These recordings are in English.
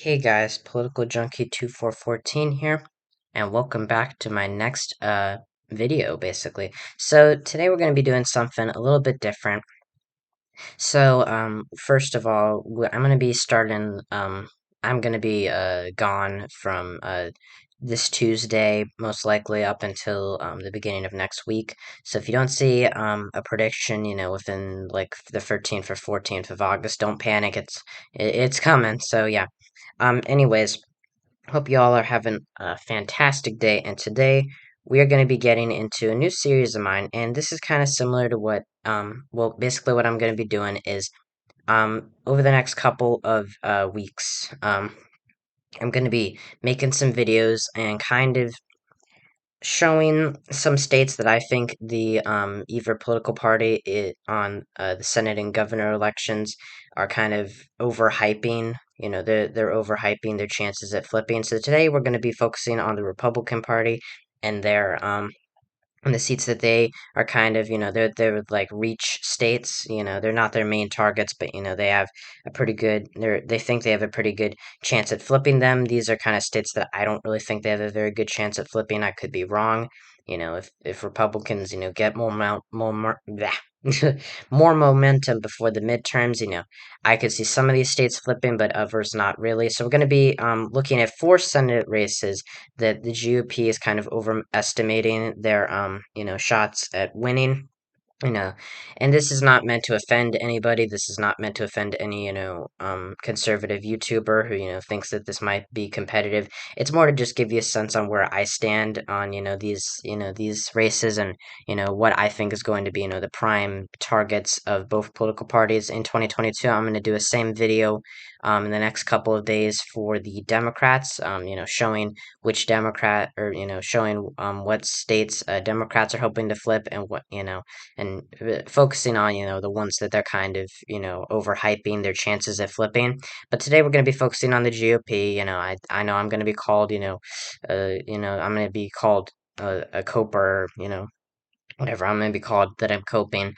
Hey guys, Political Junkie 2414 here, and welcome back to my next video basically. So today we're going to be doing something a little bit different. So first of all, I'm going to be starting I'm going to be gone from this Tuesday most likely up until the beginning of next week. So if you don't see a prediction, within like the 13th or 14th of August, don't panic. It's coming. So yeah. Anyways, hope you all are having a fantastic day, and today we are going to be getting into a new series of mine, and this is kind of similar to well, basically what I'm going to be doing is, over the next couple of, weeks, I'm going to be making some videos and kind of showing some states that I think the either political party on the Senate and governor elections are kind of overhyping. They're overhyping their chances at flipping. So today we're going to be focusing on the Republican Party and their and the seats that they are kind of, they're like reach states. They're not their main targets, but they have a pretty good. They think they have a pretty good chance at flipping them. These are kind of states that I don't really think they have a very good chance at flipping. I could be wrong. If Republicans, get more momentum before the midterms, I could see some of these states flipping, but others not really. So we're going to be looking at 4 Senate races that the GOP is kind of overestimating their shots at winning. you know and this is not meant to offend anybody. This is not meant to offend any conservative YouTuber who thinks that this might be competitive. It's more to just give you a sense on where I stand on these races, and what I think is going to be the prime targets of both political parties in 2022. I'm going to do a same video in the next couple of days for the Democrats, showing which Democrat, or showing what states Democrats are hoping to flip, and what and focusing on the ones that they're kind of overhyping their chances at flipping. But today we're going to be focusing on the GOP. I know I'm going to be called I'm going to be called a coper, whatever I'm going to be called, that I'm coping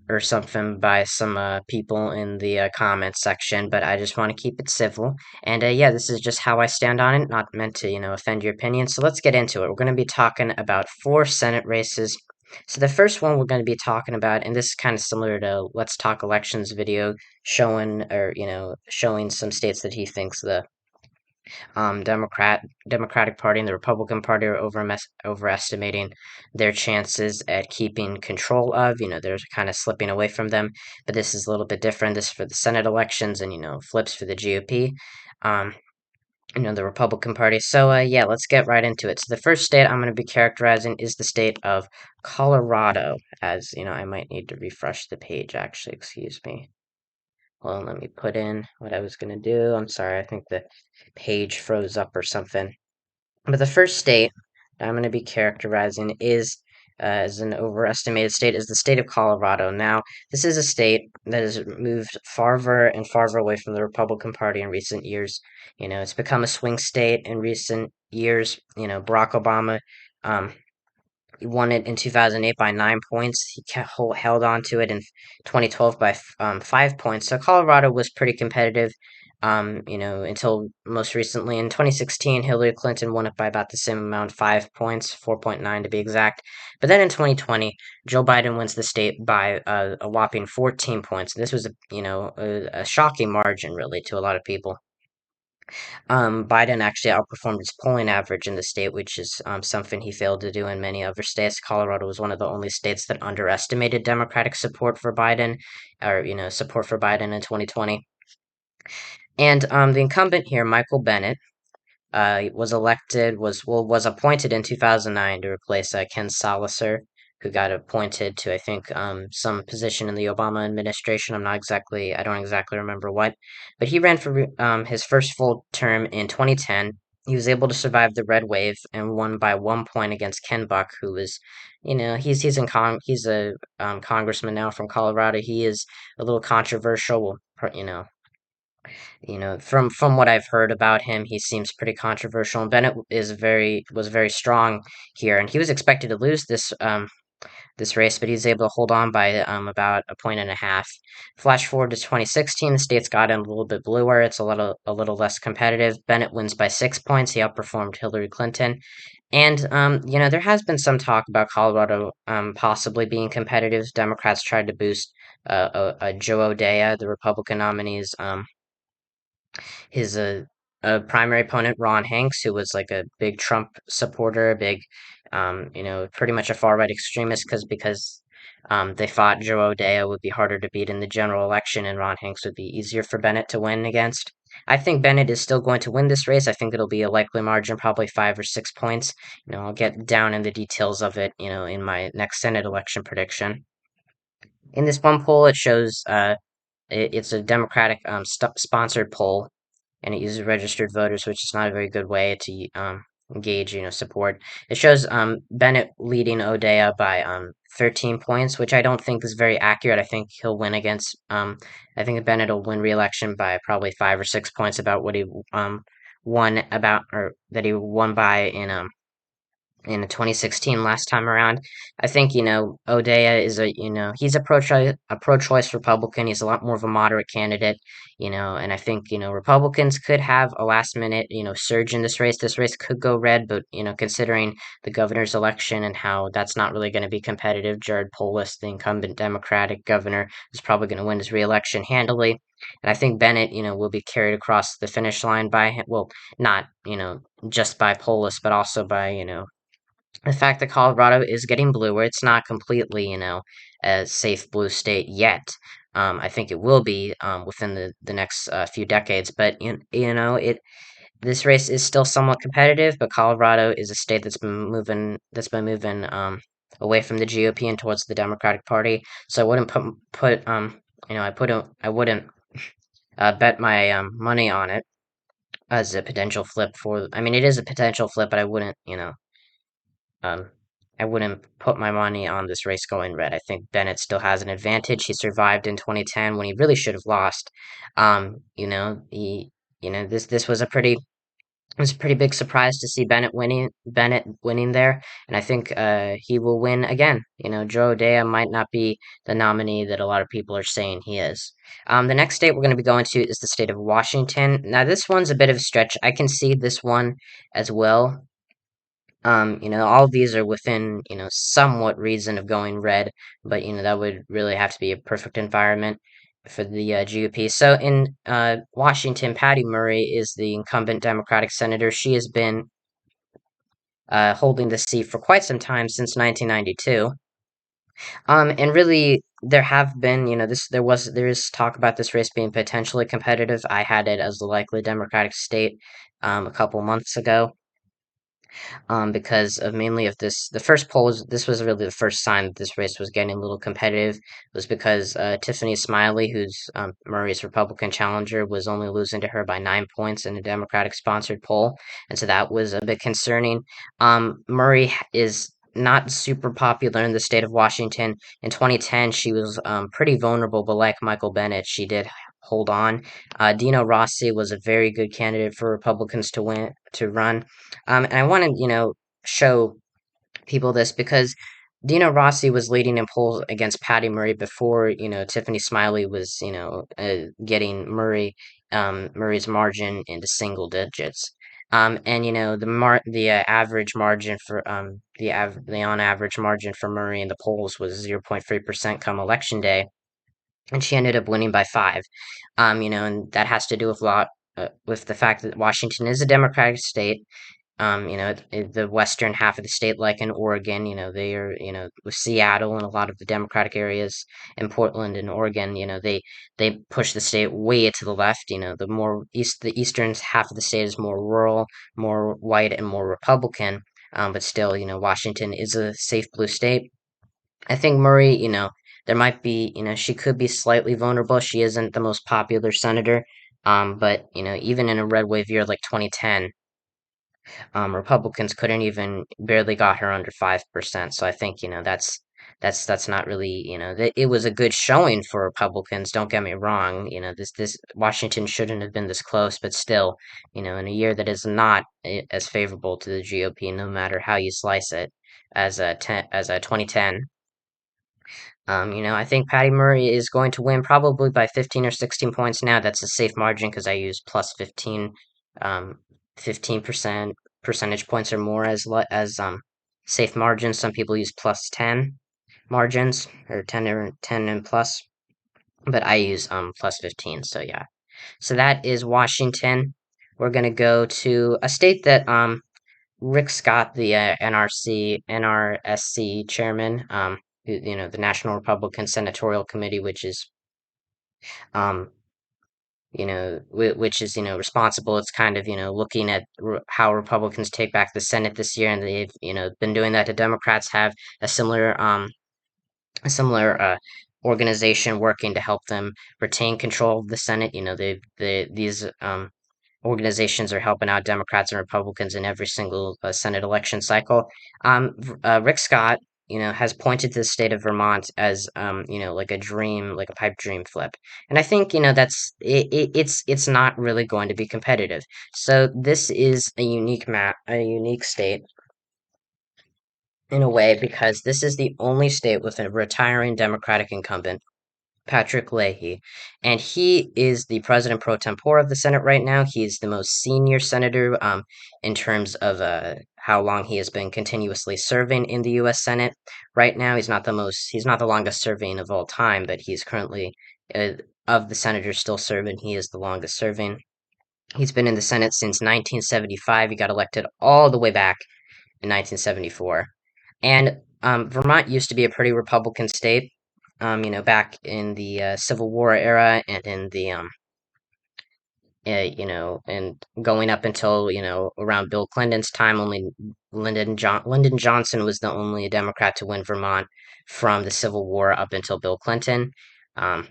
or something by some people in the comments section, but I just want to keep it civil. And yeah, this is just how I stand on it, not meant to offend your opinion. So let's get into it. We're going to be talking about 4 Senate races. So the first one we're going to be talking about, and this is kind of similar to Let's Talk Elections video, showing some states that he thinks the Democratic Party and the Republican Party are overestimating their chances at keeping control of. They're kind of slipping away from them. But this is a little bit different. This is for the Senate elections, and flips for the GOP. Um, the Republican Party. So yeah, let's get right into it. So the first state I'm going to be characterizing is the state of Colorado. As I might need to refresh the page. Actually, excuse me. Well, let me put in what I was going to do. I'm sorry, I think the page froze up or something. But the first state that I'm going to be characterizing is, as an overestimated state, is the state of Colorado. Now, this is a state that has moved farther and farther away from the Republican Party in recent years. It's become a swing state in recent years. Barack Obama um, he won it in 2008 by 9 points. He held on to it in 2012 by 5 points. So Colorado was pretty competitive, until most recently. In 2016, Hillary Clinton won it by about the same amount, 5 points, 4.9 to be exact. But then in 2020, Joe Biden wins the state by a whopping 14 points. This was a shocking margin, really, to a lot of people. Biden actually outperformed his polling average in the state, which is something he failed to do in many other states. Colorado was one of the only states that underestimated Democratic support for Biden, or support for Biden in 2020. And the incumbent here, Michael Bennet, was appointed in 2009 to replace Ken Salliser, who got appointed to, I think, some position in the Obama administration. I don't exactly remember what, but he ran for his first full term in 2010. He was able to survive the red wave and won by 1 point against Ken Buck, who was, he's a congressman now from Colorado. He is a little controversial, from what I've heard about him, he seems pretty controversial. And Bennett was very strong here, and he was expected to lose this race, but he's able to hold on by about a point and a half. Flash forward to 2016, the state's gotten a little bit bluer. It's a little less competitive. Bennett wins by 6 points. He outperformed Hillary Clinton. And, there has been some talk about Colorado possibly being competitive. Democrats tried to boost Joe O'Dea, the Republican nominee's his primary opponent, Ron Hanks, who was like a big Trump supporter, a big, pretty much a far right extremist, because they thought Joe O'Dea would be harder to beat in the general election, and Ron Hanks would be easier for Bennett to win against. I think Bennett is still going to win this race. I think it'll be a likely margin, probably 5 or 6 points. I'll get down in the details of it, in my next Senate election prediction. In this one poll, it shows it's a Democratic sponsored poll, and it uses registered voters, which is not a very good way to engage, support. It shows Bennett leading O'Dea by 13 points, which I don't think is very accurate. I think he'll win against. I think Bennett will win re-election by probably 5 or 6 points about what he won about, or that he won by in 2016 last time around. I think, O'Dea is he's a pro-choice Republican. He's a lot more of a moderate candidate, and I think, Republicans could have a last minute, surge in this race. This race could go red, but, considering the governor's election and how that's not really going to be competitive, Jared Polis, the incumbent Democratic governor, is probably going to win his re-election handily. And I think Bennett, will be carried across the finish line by him. Well, not, just by Polis, but also by, the fact that Colorado is getting bluer. It's not completely, a safe blue state yet. I think it will be within the next few decades, but this race is still somewhat competitive. But Colorado is a state that's been moving away from the GOP and towards the Democratic Party. So I wouldn't I wouldn't bet my money on it as a potential flip for. I mean, it is a potential flip, but um, I wouldn't put my money on this race going red. I think Bennett still has an advantage. He survived in 2010 when he really should have lost. He, this was a pretty big surprise to see Bennett winning there, and I think he will win again. Joe Dea might not be the nominee that a lot of people are saying he is. The next state we're going to be going to is the state of Washington. Now, this one's a bit of a stretch. I can see this one as well. All of these are within, somewhat reason of going red, but, that would really have to be a perfect environment for the GOP. So in Washington, Patty Murray is the incumbent Democratic senator. She has been holding the seat for quite some time, since 1992. And really, there have been, there is talk about this race being potentially competitive. I had it as the likely Democratic state a couple months ago, because of mainly of this. The first poll this was really the first sign that this race was getting a little competitive. It was because Tiffany Smiley, who's Murray's Republican challenger, was only losing to her by 9 points in a Democratic sponsored poll, and so that was a bit concerning. Murray is not super popular in the state of Washington. In 2010, she was pretty vulnerable, but like Michael Bennett, she did hold on. Dino Rossi was a very good candidate for Republicans to run. And I want to, show people this because Dino Rossi was leading in polls against Patty Murray before, Tiffany Smiley was, getting Murray's margin into single digits. And the average margin for the on average margin for Murray in the polls was 0.3% come election day, and she ended up winning by 5. And that has to do with a lot with the fact that Washington is a Democratic state. The western half of the state, like in Oregon, they are, with Seattle and a lot of the Democratic areas, and Portland and Oregon, they push the state way to the left. The eastern half of the state is more rural, more white, and more Republican. But still, Washington is a safe blue state. I think Murray, there might be, she could be slightly vulnerable. She isn't the most popular senator. But, even in a red wave year like 2010, Republicans couldn't even barely got her under 5%. So I think, that's not really, it was a good showing for Republicans. Don't get me wrong. This Washington shouldn't have been this close, but still, in a year that is not as favorable to the GOP, no matter how you slice it, as a 2010. I think Patty Murray is going to win probably by 15 or 16 points now. That's a safe margin because I use plus 15, 15% percentage points or more as safe margins. Some people use plus 10 margins or 10 and plus, but I use plus 15. So yeah. So that is Washington. We're gonna go to a state that Rick Scott, the NRSC chairman, the National Republican Senatorial Committee, which is, um, which is, responsible. It's kind of, looking at how Republicans take back the Senate this year, and they've, been doing that. The Democrats have a similar organization working to help them retain control of the Senate. These organizations are helping out Democrats and Republicans in every single Senate election cycle. Rick Scott, has pointed to the state of Vermont as, like a dream, like a pipe dream flip, and I think it's not really going to be competitive. So this is a unique state in a way because this is the only state with a retiring Democratic incumbent, Patrick Leahy, and he is the president pro tempore of the Senate right now. He's the most senior senator in terms of how long he has been continuously serving in the U.S. Senate. Right now, he's not the longest serving of all time, but he's currently uh, of the senators still serving. He is the longest serving. He's been in the Senate since 1975. He got elected all the way back in 1974. And Vermont used to be a pretty Republican state, back in the Civil War era and in the and going up until around Bill Clinton's time. Only Lyndon Johnson was the only Democrat to win Vermont from the Civil War up until Bill Clinton. Um,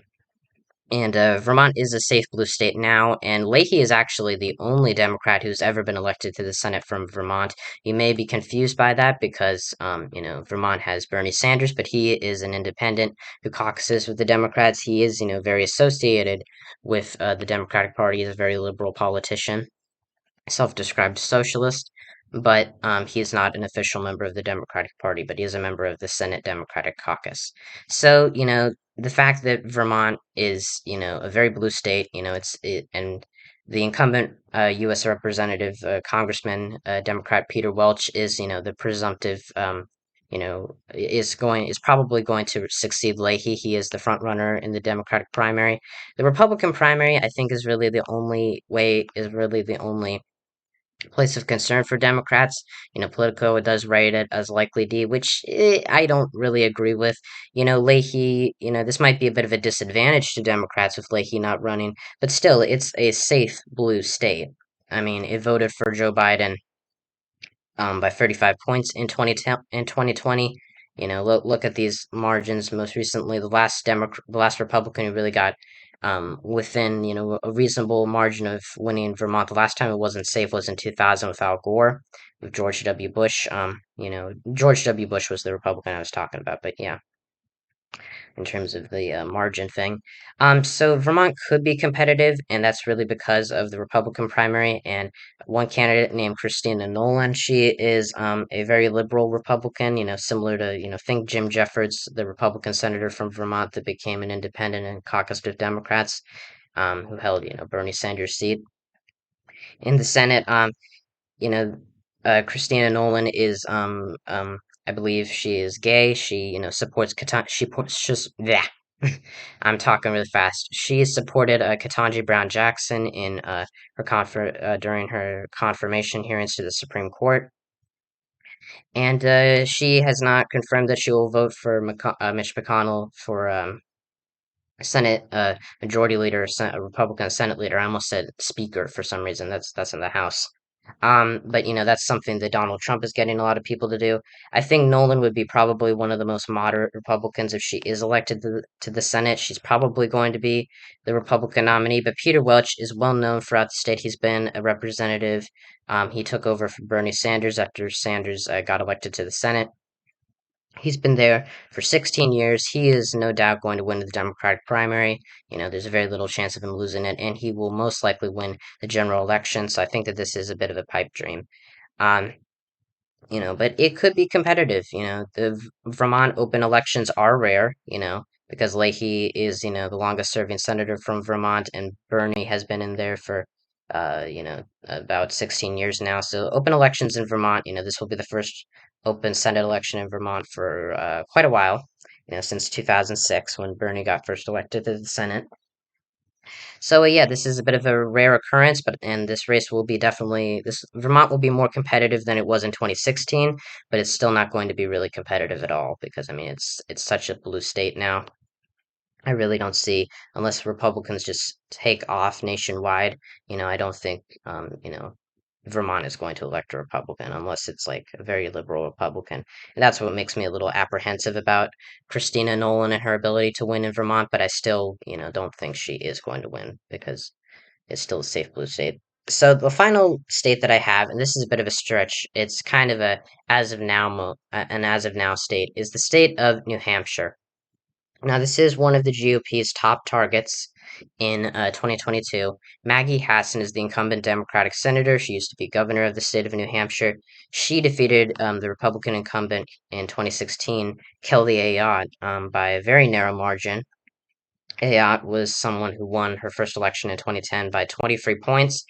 and Vermont is a safe blue state now, and Leahy is actually the only Democrat who's ever been elected to the Senate from Vermont. You may be confused by that because, Vermont has Bernie Sanders, but he is an independent who caucuses with the Democrats. He is, very associated with the Democratic Party. He's a very liberal politician, self-described socialist, but he is not an official member of the Democratic Party, but he is a member of the Senate Democratic Caucus. So, the fact that Vermont is, a very blue state, and the incumbent U.S. Representative, Congressman, Democrat Peter Welch is, the presumptive, is probably going to succeed Leahy. He is the front runner in the Democratic primary. The Republican primary, I think, is really the only place of concern for Democrats. Politico does rate it as likely D, which I don't really agree with. Leahy, this might be a bit of a disadvantage to Democrats with Leahy not running, but still, it's a safe blue state. I mean, it voted for Joe Biden by 35 points in 2020. Look at these margins. Most recently, the last Republican who really got within a reasonable margin of winning Vermont. The last time it wasn't safe was in 2000 with Al Gore, with George W. Bush. George W. Bush was the Republican I was talking about, but yeah, in terms of the margin thing. So Vermont could be competitive, and that's really because of the Republican primary and one candidate named Christina Nolan. She is a very liberal Republican, similar to, think Jim Jeffords, the Republican senator from Vermont that became an independent and caucused with Democrats, who held, Bernie Sanders' seat in the Senate. You know, Christina Nolan is, I believe she is gay. She, supports she's, yeah. I'm talking really fast. She supported Ketanji Brown Jackson in during her confirmation hearings to the Supreme Court, and she has not confirmed that she will vote for Mitch McConnell for Senate Majority Leader, Republican Senate Leader. I almost said Speaker for some reason. That's in the House. But that's something that Donald Trump is getting a lot of people to do. I think Nolan would be probably one of the most moderate Republicans if she is elected to the Senate. She's probably going to be the Republican nominee. But Peter Welch is well known throughout the state. He's been a representative. He took over for Bernie Sanders after Sanders got elected to the Senate. He's been there for 16 years. He is no doubt going to win the Democratic primary. There's a very little chance of him losing it, and he will most likely win the general election. So I think that this is a bit of a pipe dream. Um, but it could be competitive. The Vermont open elections are rare, because Leahy is, the longest serving senator from Vermont, and Bernie has been in there for, about 16 years now. So open elections in Vermont, this will be the first open Senate election in Vermont for quite a while, since 2006 when Bernie got first elected to the Senate. So yeah, this is a bit of a rare occurrence, but and this race will be definitely this Vermont will be more competitive than it was in 2016, but it's still not going to be really competitive at all because I mean it's such a blue state now. I really don't see unless Republicans just take off nationwide, I don't think Vermont is going to elect a Republican unless it's like a very liberal Republican. And that's what makes me a little apprehensive about Christina Nolan and her ability to win in Vermont, but I still, don't think she is going to win because it's still a safe blue state. So the final state that I have, and this is a bit of a stretch, it's kind of a as of now an as of now state, is the state of New Hampshire. Now, this is one of the GOP's top targets in 2022. Maggie Hassan is the incumbent Democratic senator. She used to be governor of the state of New Hampshire. She defeated the Republican incumbent in 2016, Kelly Ayotte, by a very narrow margin. Ayotte was someone who won her first election in 2010 by 23 points.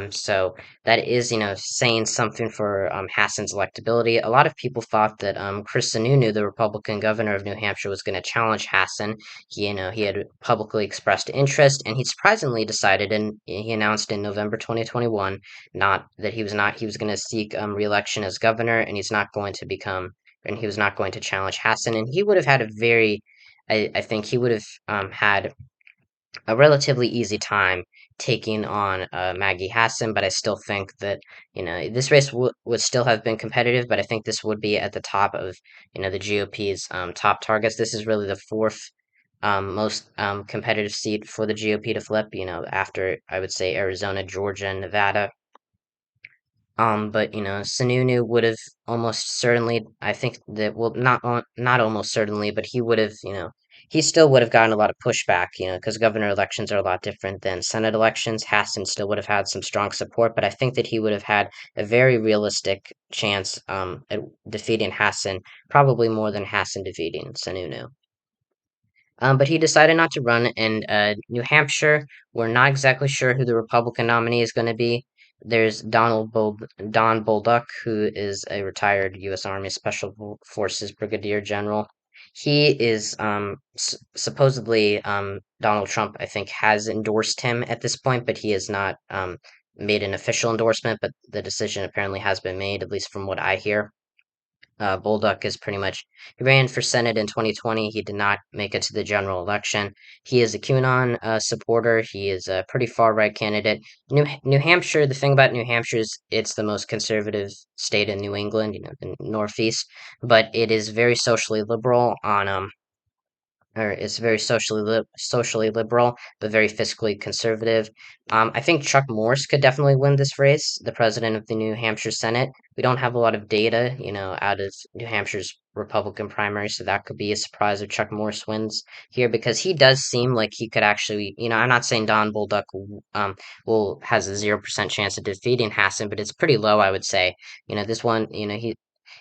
So that is, saying something for Hassan's electability. A lot of people thought that Chris Sununu, the Republican governor of New Hampshire, was going to challenge Hassan. He had publicly expressed interest, and he surprisingly decided, and he announced in November 2021, not that he was going to seek re-election as governor, and he was not going to challenge Hassan, and he would have had a very I think he would have had a relatively easy time taking on Maggie Hassan, but I still think that this race would still have been competitive, but I think this would be at the top of the GOP's top targets. This is really the fourth most competitive seat for the GOP to flip. After I would say Arizona, Georgia, and Nevada. But Sununu would have almost certainly. I think that well, not almost certainly, but he would have. He still would have gotten a lot of pushback. Because governor elections are a lot different than Senate elections. Hassan still would have had some strong support, but I think that he would have had a very realistic chance at defeating Hassan, probably more than Hassan defeating Sununu. But he decided not to run in New Hampshire. We're not exactly sure who the Republican nominee is going to be. There's Don Bolduc, who is a retired U.S. Army Special Forces Brigadier General. He is supposedly Donald Trump, I think, has endorsed him at this point, but he has not made an official endorsement. But the decision apparently has been made, at least from what I hear. Bolduc is pretty much he ran for Senate in 2020. He did not make it to the general election. He is a QAnon supporter. He is a pretty far right candidate. New Hampshire. The thing about New Hampshire is it's the most conservative state in New England, the Northeast, but it is very socially liberal on or it's very socially liberal, but very fiscally conservative. I think Chuck Morse could definitely win this race, the president of the New Hampshire Senate. We don't have a lot of data, out of New Hampshire's Republican primary, so that could be a surprise if Chuck Morse wins here because he does seem like he could actually, I'm not saying Don Bolduc will has a 0% chance of defeating Hassan, but it's pretty low, I would say. This one, he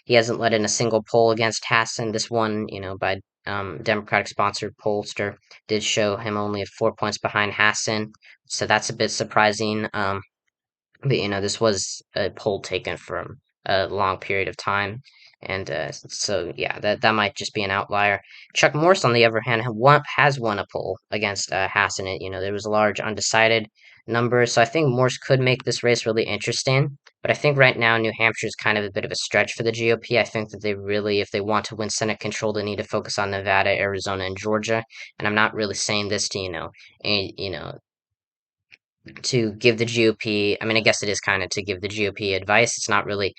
hasn't led in a single poll against Hassan. This one, by Democratic sponsored pollster did show him only 4 points behind Hassan, so that's a bit surprising. But this was a poll taken from a long period of time, and so yeah, that might just be an outlier. Chuck Morse, on the other hand, has won a poll against Hassan. There was a large undecided number, so I think Morse could make this race really interesting. But I think right now New Hampshire is kind of a bit of a stretch for the GOP. I think that they really, if they want to win Senate control, they need to focus on Nevada, Arizona, and Georgia. And I'm not really saying this to to give the GOP, I mean, I guess it is kind of to give the GOP advice. It's not really,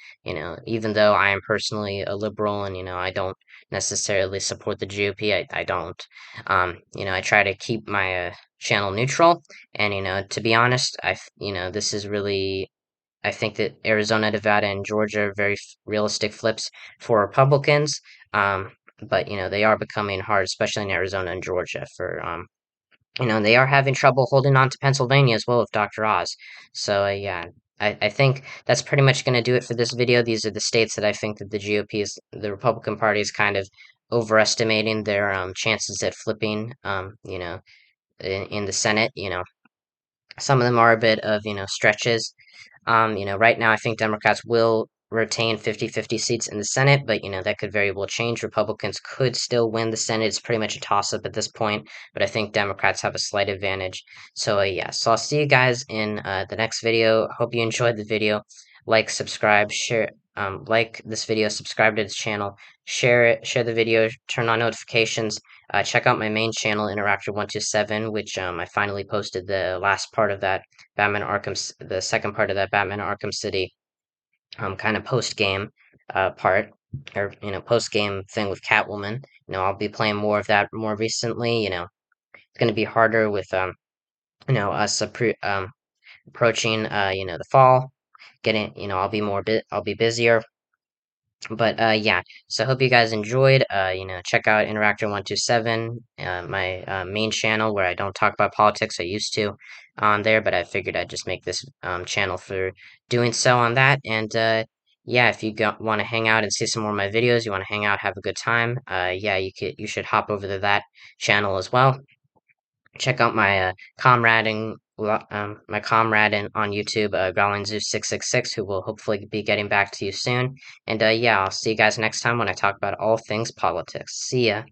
even though I am personally a liberal and, I don't necessarily support the GOP, I don't. I try to keep my channel neutral. And, to be honest, this is really, I think that Arizona, Nevada, and Georgia are very realistic flips for Republicans. But, they are becoming hard, especially in Arizona and Georgia for they are having trouble holding on to Pennsylvania as well with Dr. Oz. So, yeah, I think that's pretty much going to do it for this video. These are the states that I think that the GOP the Republican Party is kind of overestimating their chances at flipping, in the Senate. Some of them are a bit of, stretches. Right now I think Democrats will retain 50-50 seats in the Senate, but, that could very well change. Republicans could still win the Senate. It's pretty much a toss-up at this point, but I think Democrats have a slight advantage. So, yeah, so I'll see you guys in the next video. Hope you enjoyed the video. Like, subscribe, share, like this video, subscribe to this channel, share it, share the video, turn on notifications. Check out my main channel, Interactor127, which I finally posted the last part of that the second part of that Batman Arkham City kind of post game part, or post game thing with Catwoman. I'll be playing more of that more recently. It's going to be harder with us approaching the fall. Getting I'll be busier. But yeah, so I hope you guys enjoyed. Check out Interactor127, my main channel where I don't talk about politics. I used to on there, but I figured I'd just make this channel for doing so on that. And yeah, if you want to hang out and see some more of my videos, you want to hang out, have a good time, yeah, you should hop over to that channel as well. Check out my my comrade on YouTube, Growling Zeus 666, who will hopefully be getting back to you soon. And yeah, I'll see you guys next time when I talk about all things politics. See ya.